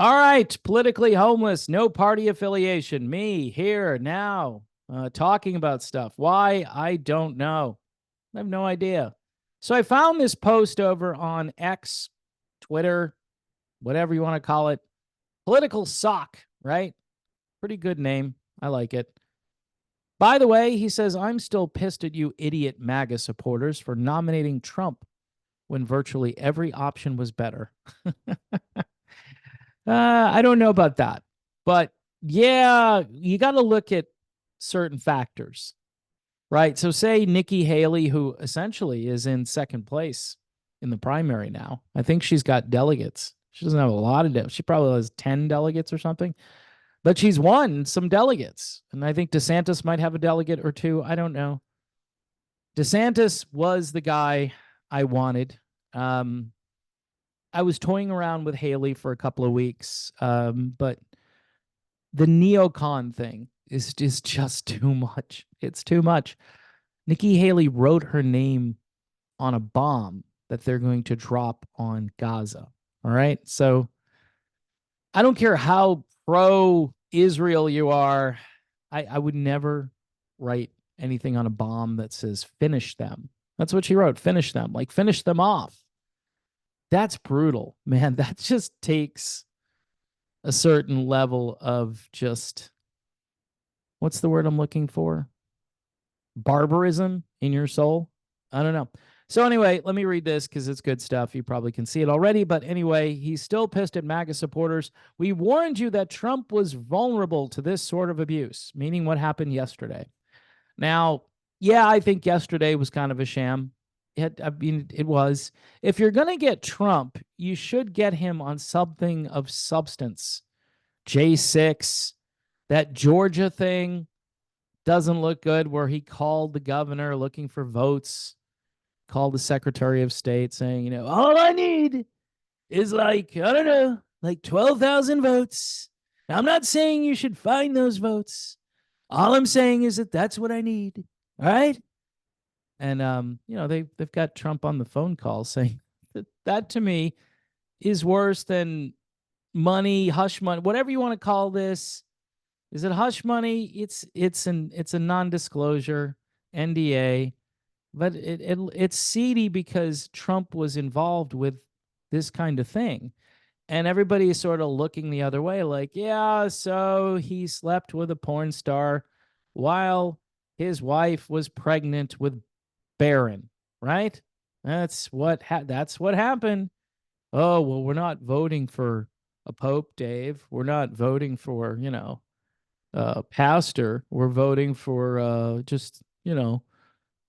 All right, politically homeless, no party affiliation. Me here now, talking about stuff. Why? I don't know. I have no idea. So I found this post over on X, Twitter, whatever you want to call it. Political sock, right? Pretty good name. I like it. By the way, he says, I'm still pissed at you idiot MAGA supporters for nominating Trump when virtually every option was better. I don't know about that, but yeah, you got to look at certain factors, right? So, say Nikki Haley, who essentially is in second place in the primary now, I think she's got delegates. She doesn't have a lot of delegates. She probably has 10 delegates or something, but she's won some delegates. And I think DeSantis might have a delegate or two. I don't know. DeSantis was the guy I wanted. Um, I was toying around with Haley for a couple of weeks, but the neocon thing is just too much. It's too much. Nikki Haley wrote her name on a bomb that they're going to drop on Gaza. All right. So I don't care how pro Israel you are. I would never write anything on a bomb that says finish them. That's what she wrote. Finish them. Like finish them off. That's brutal, man. That just takes a certain level of just what's the word I'm looking for? Barbarism in your soul. I don't know. So anyway, let me read this because it's good stuff. You probably can see it already. But anyway, he's still pissed at MAGA supporters. We warned you that Trump was vulnerable to this sort of abuse, meaning what happened yesterday. Now, yeah, I think yesterday was kind of a sham. It was. If you're going to get Trump, you should get him on something of substance. J6, that Georgia thing doesn't look good where he called the governor looking for votes, called the Secretary of State saying, all I need is like, I don't know, like 12,000 votes. I'm not saying you should find those votes. All I'm saying is that that's what I need. All right. And, they've got Trump on the phone call saying that to me is worse than money, hush money, whatever you want to call this. Is it hush money? It's a non-disclosure NDA, but it's seedy because Trump was involved with this kind of thing. And everybody is sort of looking the other way, like, yeah, so he slept with a porn star while his wife was pregnant with Barron, right? That's what happened. Oh, well, we're not voting for a pope, Dave. We're not voting for, pastor. We're voting for just, the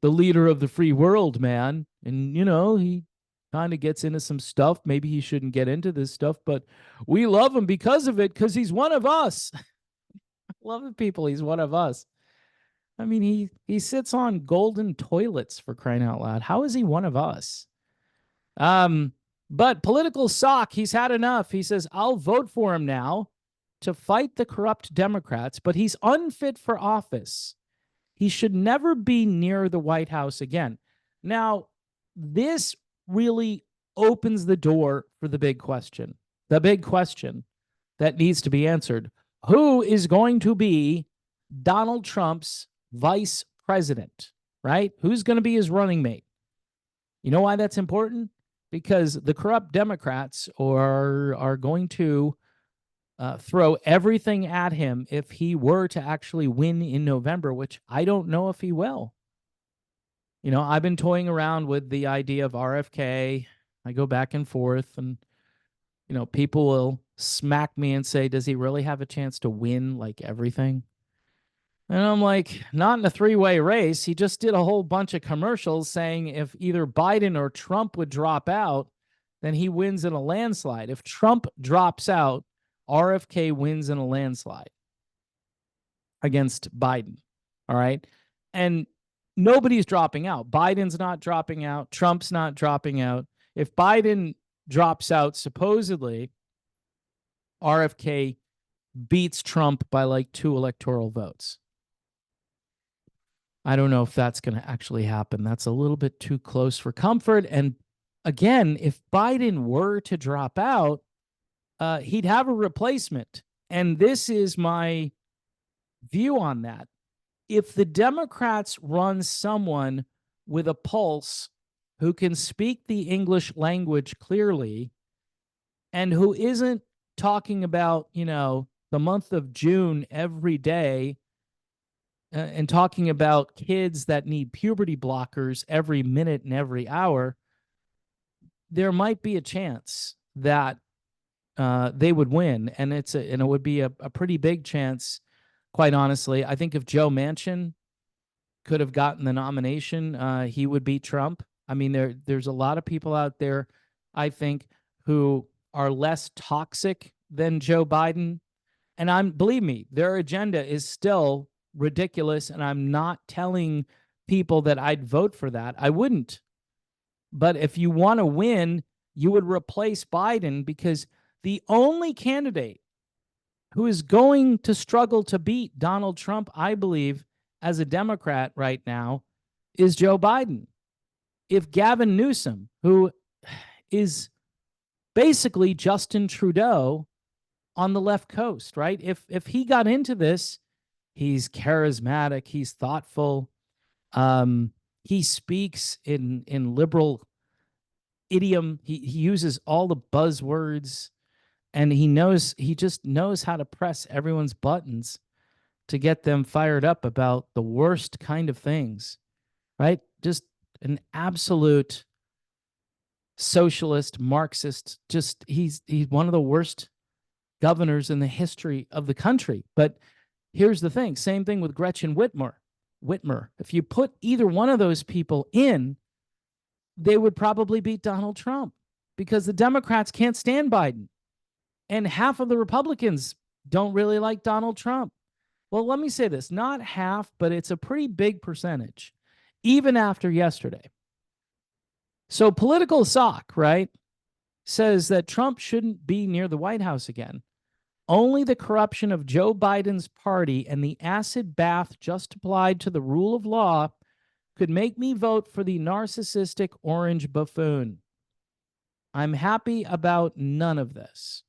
leader of the free world, man. And, he kind of gets into some stuff. Maybe he shouldn't get into this stuff, but we love him because of it, because he's one of us. Love the people. He's one of us. I mean, he sits on golden toilets for crying out loud. How is he one of us? Um, but political sock, he's had enough. He says, I'll vote for him now to fight the corrupt Democrats, but he's unfit for office. He should never be near the White House again. Now, this really opens the door for the big question that needs to be answered. Who is going to be Donald Trump's vice president, right? Who's going to be his running mate? You know why that's important? Because the corrupt Democrats are going to throw everything at him if he were to actually win in November, which I don't know if he will. I've been toying around with the idea of RFK. I go back and forth, and people will smack me and say, does he really have a chance to win like everything? And I'm like, not in a three-way race. He just did a whole bunch of commercials saying if either Biden or Trump would drop out, then he wins in a landslide. If Trump drops out, RFK wins in a landslide against Biden. All right. And nobody's dropping out. Biden's not dropping out. Trump's not dropping out. If Biden drops out, supposedly, RFK beats Trump by like 2 electoral votes. I don't know if that's going to actually happen. That's a little bit too close for comfort. And again, if Biden were to drop out, he'd have a replacement. And this is my view on that. If the Democrats run someone with a pulse who can speak the English language clearly and who isn't talking about, the month of June every day and talking about kids that need puberty blockers every minute and every hour, there might be a chance that they would win, and it would be a pretty big chance, quite honestly. I think if Joe Manchin could have gotten the nomination, he would beat Trump. I mean, there's a lot of people out there, I think, who are less toxic than Joe Biden, and believe me, their agenda is still ridiculous, and I'm not telling people that I'd vote for that. I wouldn't. But if you want to win, you would replace Biden, because the only candidate who is going to struggle to beat Donald Trump, I believe, as a Democrat right now, is Joe Biden. If Gavin Newsom, who is basically Justin Trudeau on the left coast, right? If he got into this, he's charismatic, he's thoughtful, he speaks in liberal idiom, he uses all the buzzwords, and he just knows how to press everyone's buttons to get them fired up about the worst kind of things, right? Just an absolute socialist, Marxist, just he's one of the worst governors in the history of the country. But here's the thing, same thing with Gretchen Whitmer. If you put either one of those people in, they would probably beat Donald Trump, because the Democrats can't stand Biden. And half of the Republicans don't really like Donald Trump. Well, let me say this, not half, but it's a pretty big percentage, even after yesterday. So Political Sock, right, says that Trump shouldn't be near the White House again. Only the corruption of Joe Biden's party and the acid bath just applied to the rule of law could make me vote for the narcissistic orange buffoon. I'm happy about none of this.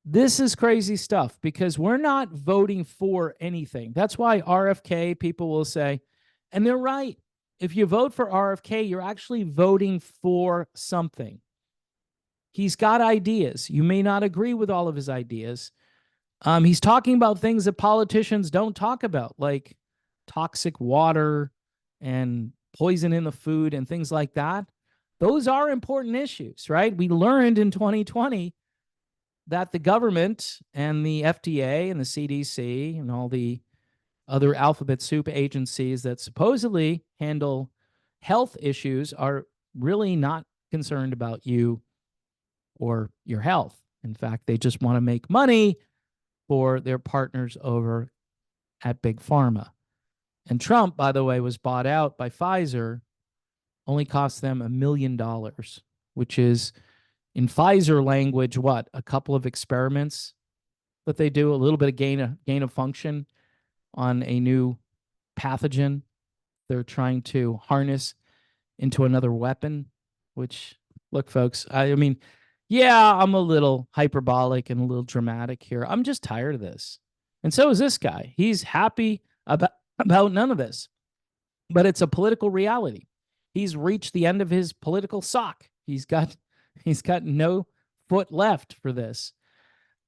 This is crazy stuff, because we're not voting for anything. That's why RFK, people will say, and they're right. If you vote for RFK, you're actually voting for something. He's got ideas. You may not agree with all of his ideas. He's talking about things that politicians don't talk about, like toxic water and poison in the food and things like that. Those are important issues, right? We learned in 2020 that the government and the FDA and the CDC and all the other alphabet soup agencies that supposedly handle health issues are really not concerned about you or your health. In fact, they just want to make money for their partners over at Big Pharma. And Trump, by the way, was bought out by Pfizer, only cost them $1 million, which is, in Pfizer language, what? A couple of experiments that they do, a little bit of gain of function on a new pathogen they're trying to harness into another weapon, which, look, folks, I mean, yeah, I'm a little hyperbolic and a little dramatic here. I'm just tired of this. And so is this guy. He's happy about none of this, but it's a political reality. He's reached the end of his political sock. He's got no foot left for this.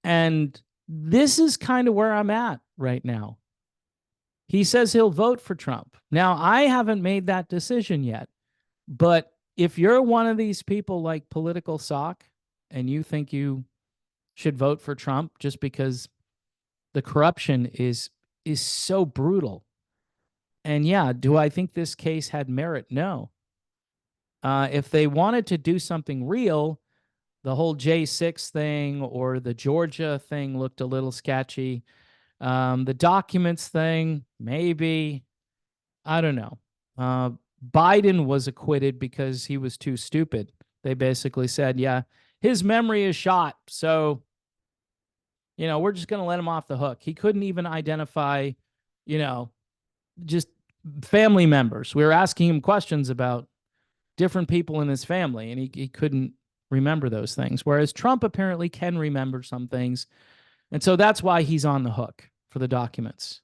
And this is kind of where I'm at right now. He says he'll vote for Trump. Now, I haven't made that decision yet, but if you're one of these people like Political Sock and you think you should vote for Trump just because the corruption is so brutal, and yeah, do I think this case had merit? No. If they wanted to do something real, the whole J6 thing or the Georgia thing looked a little sketchy. The documents thing, maybe. I don't know. Biden was acquitted because he was too stupid. They basically said, yeah, his memory is shot. So, we're just going to let him off the hook. He couldn't even identify, just family members. We were asking him questions about different people in his family, and he couldn't remember those things, whereas Trump apparently can remember some things. And so that's why he's on the hook for the documents.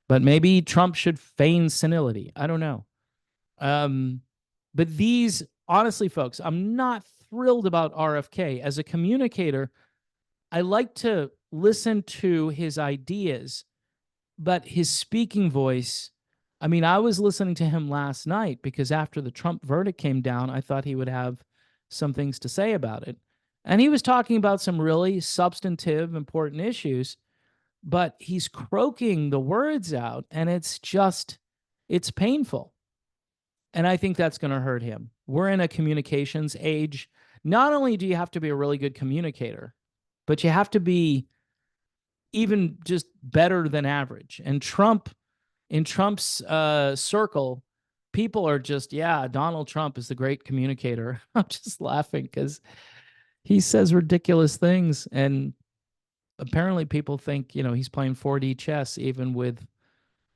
But maybe Trump should feign senility. I don't know. Um, but these, honestly, folks, I'm not thrilled about RFK. As a communicator, I like to listen to his ideas, but his speaking voice, I mean, I was listening to him last night because after the Trump verdict came down, I thought he would have some things to say about it. And he was talking about some really substantive, important issues, but he's croaking the words out, and it's painful. And I think that's going to hurt him. We're in a communications age. Not only do you have to be a really good communicator, but you have to be even just better than average. And in Trump's circle, people are just, yeah, Donald Trump is the great communicator. I'm just laughing because he says ridiculous things. And apparently people think, he's playing 4D chess, even with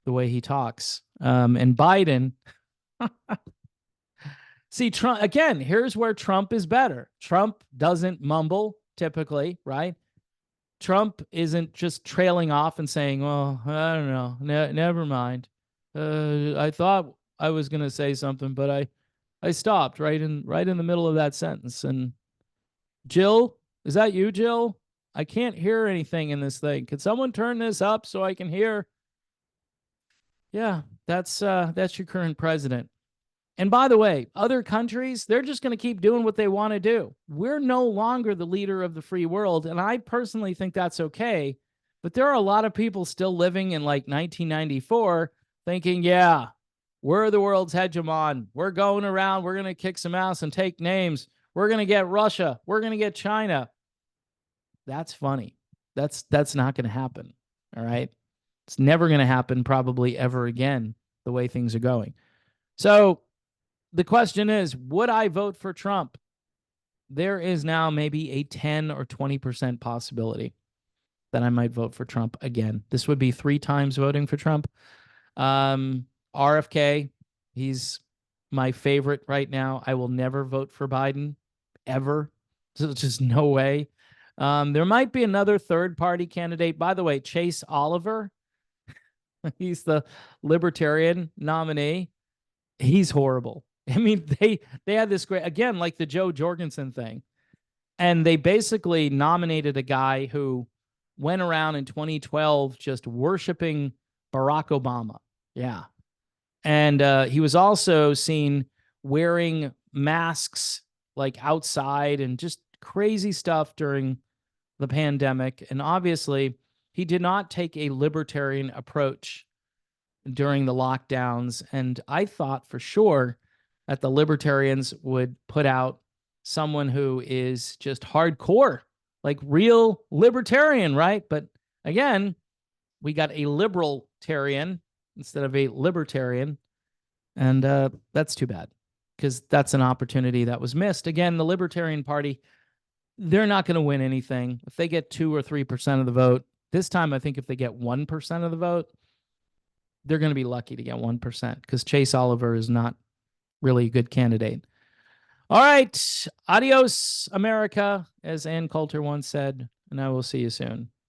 the way he talks. And Biden, see, Trump, again, here's where Trump is better. Trump doesn't mumble typically, right? Trump isn't just trailing off and saying, well, I don't know, never mind. I thought I was going to say something, but I stopped right in the middle of that sentence. And Jill, is that you, Jill? I can't hear anything in this thing. Could someone turn this up so I can hear? Yeah, that's your current president. And by the way, other countries, they're just going to keep doing what they want to do. We're no longer the leader of the free world, and I personally think that's okay. But there are a lot of people still living in like 1994 thinking, yeah, we're the world's hegemon. We're going around. We're going to kick some ass and take names. We're going to get Russia. We're going to get China. That's funny. That's not going to happen. All right. It's never going to happen probably ever again, the way things are going. So the question is, would I vote for Trump? There is now maybe a 10 or 20% possibility that I might vote for Trump again. This would be 3 times voting for Trump. RFK, he's my favorite right now. I will never vote for Biden, ever. There's just no way. There might be another third-party candidate. By the way, Chase Oliver, he's the libertarian nominee. He's horrible. I mean, they had this great, again, like the Joe Jorgensen thing. And they basically nominated a guy who went around in 2012 just worshiping Barack Obama. Yeah. And he was also seen wearing masks like outside and just crazy stuff during the pandemic. And obviously, he did not take a libertarian approach during the lockdowns. And I thought for sure that the libertarians would put out someone who is just hardcore, like real libertarian, right? But again, we got a libertarian instead of a libertarian. And that's too bad because that's an opportunity that was missed. Again, the Libertarian Party, they're not going to win anything. If they get 2 or 3% of the vote, this time I think if they get 1% of the vote, they're going to be lucky to get 1% because Chase Oliver is not really a good candidate. All right. Adios, America, as Ann Coulter once said, and I will see you soon.